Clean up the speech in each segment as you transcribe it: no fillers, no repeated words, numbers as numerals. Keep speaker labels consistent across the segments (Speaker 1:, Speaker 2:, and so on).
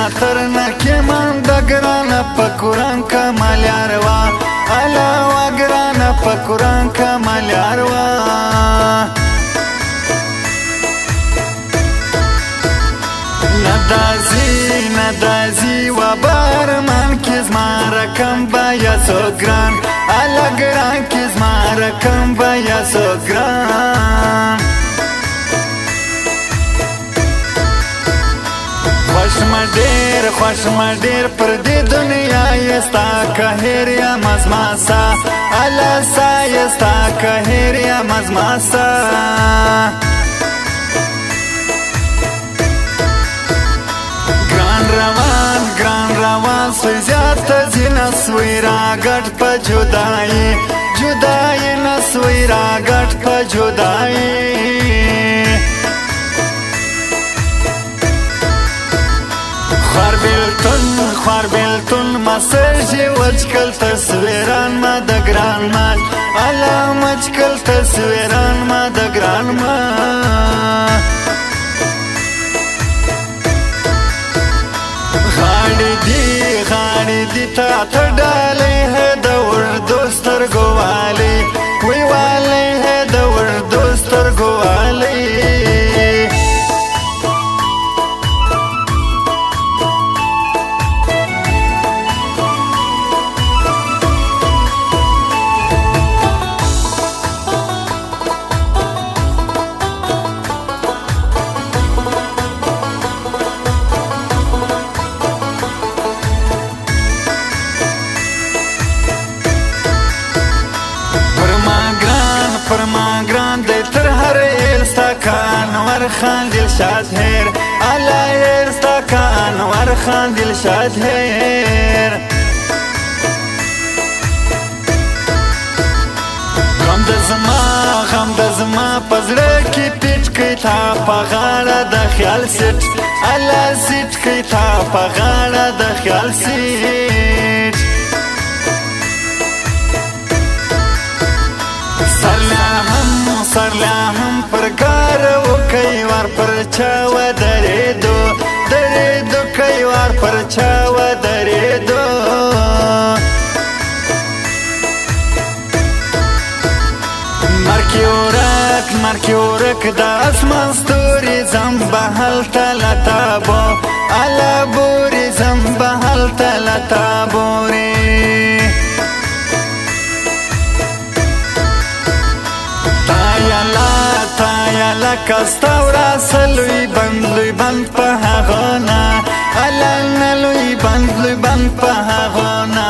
Speaker 1: خاطر نکی من دا گرانا پا قرآن کا مالیاروا علاوه گرانا پا قرآن کا مالیاروا ندازی و بارمان کز ما رکم با یا سو گران علا گران کز ما رکم با یا سو گران خوش ما دیر پر دی دنیا یستا کهیر یا مزماسا علا سا یستا کهیر یا مزماسا گران روان سوی زیاد زی نسوی را گٹ پا جدائی جدائی نسوی را گٹ پا جدائی خوار بیلتون مسجی وچکل تصویران ما دگران مال علا مچکل تصویران ما دگران مال غاڑی دی تا ڈالی ہے دور دوستر گوالی وی والی ہے دور دوستر گوالی خان دلشاد هیر علا هیرستا که انوار خان دلشاد هیر غم د زما پزړه کې پیټ کی تا په غاړه د خیال سیټ علا سیټ کی تا په غاړه د خیال سیټ سرلهم پر کار وکي ور پر چا و درېدو کوي ور پر چا و درېدو مرکی ورک د اسمان ستوري زم بهل تلتابو علا بوري زم بهل تلتابوري کستاورا سلوی بند په هغونا علا لوی بند په هغونا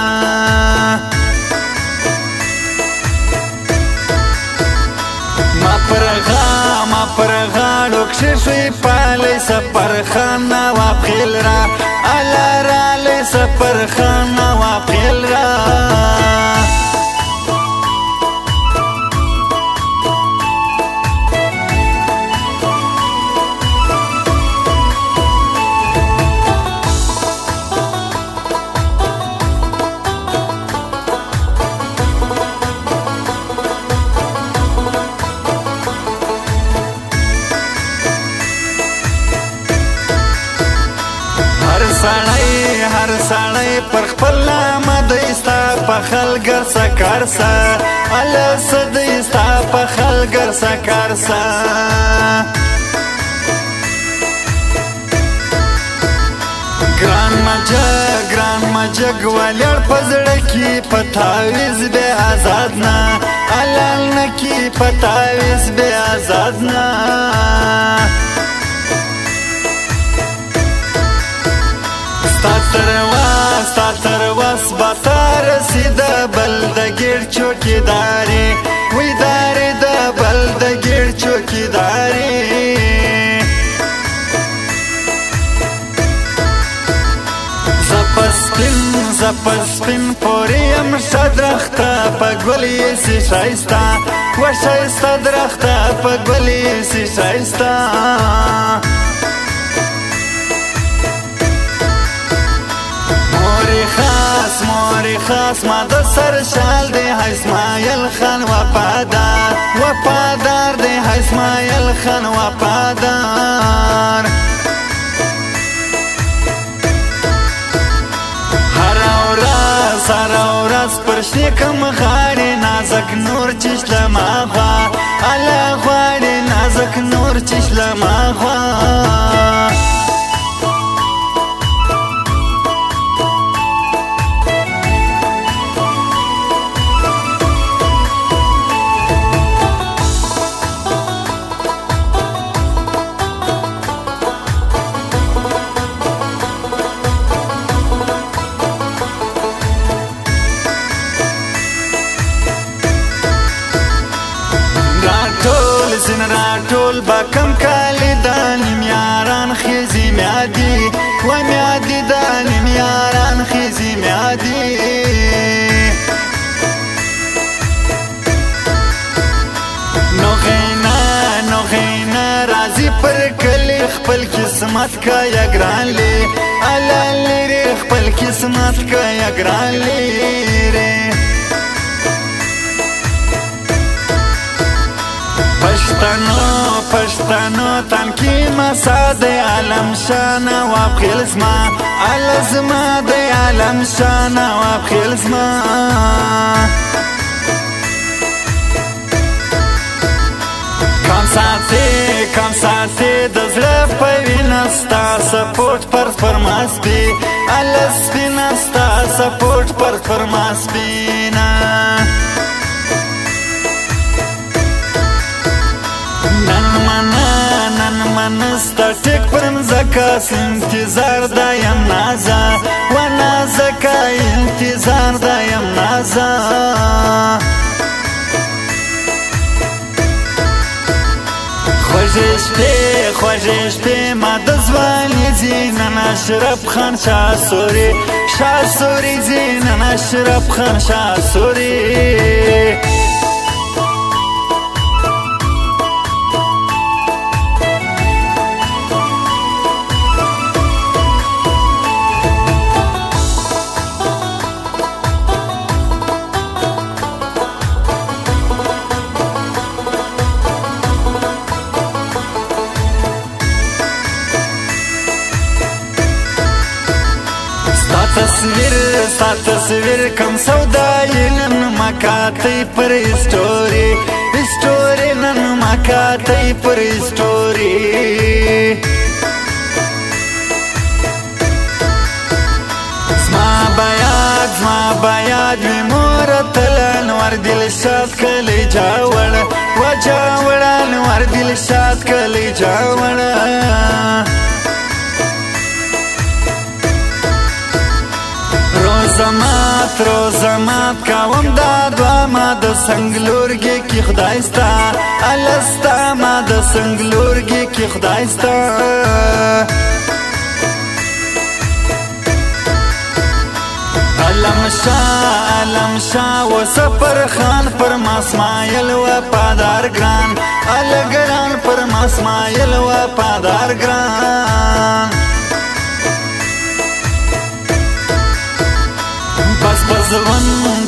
Speaker 1: ما پر غاړو کښې شوی پالی سفر خان نواب خیل را علا رالی سفر خان نواب خیل را هر سړی پر خپل آمد استا په خلګر سکار سا علا صد استا په خلګر سکار سا ګران مجګ ولړ پزړه کی پتاویز به آزاد نا علا نکی پتاویز به آزاد نا ستا ترواس باتا رسیده بل د ګیر چوکیداری وی داری د بل د ګیر چوکیداری زپسپین پوریم شدرخته په ګلی سی شایستا و شایستا درخته په ګلی سی شایستا موری خاص ما د سر شال دی اسماعیل خان وفادار دی اسماعیل خان وفادار ورځ پر شنې کم غاړې نازک نور چې شلما غوا الله غواړي نازک نور چې شلما غوا زین را ټول با کم کالی دانیم یاران خیزی میادی و میادی دانیم یاران خیزی میادی نو غینا رازی پر کلی خپل قسمت کا یگران لی علا لیری خپل قسمت کا یگران لیری پشتنو تنکی مسا دی عالم شانا واب خیلزما علزما دی عالم شانا واب خیلزما کم ساتی دزره پوی نستا سپورت پر ماسپی علسپی نستا سپورت پر ماسپینا نستا ټیک پرم زکاس انتظار دایم نازا و نازکا انتظار دایم نازا خوږې شپې ما د ځواني ځینن اشرف خان شاه سوري ځینن اشرف خان شاه سوري ستا تصویر کم سودایی نن مکاتی پر اسٹوری نن مکاتی پر اسٹوری زما بیاد وی مورتل انوار دل شاد کلی جاوڑ و جاوڑ انوار دل شاد کلی جاوڑ روزمات کاوم دا دوا ما د سنگلورګي کی خدای ستا الستا ما د سنگلورګي کی خدای ستا علم شاه و سفر خان پر ماسمایل و پادار ګران الګران پر ماسمایل و پادار ګران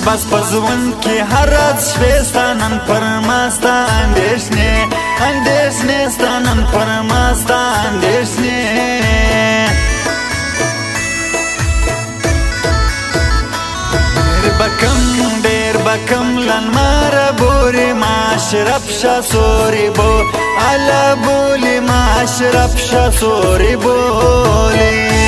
Speaker 1: بس پزون کی هر راز شویستانن پر ماستا اندیشنی ستانن پر ماستا اندیشنی دیر بکم لن مارا بوری ما اشرف شا سوری بو علا بولی ما اشرف شا سوری بولی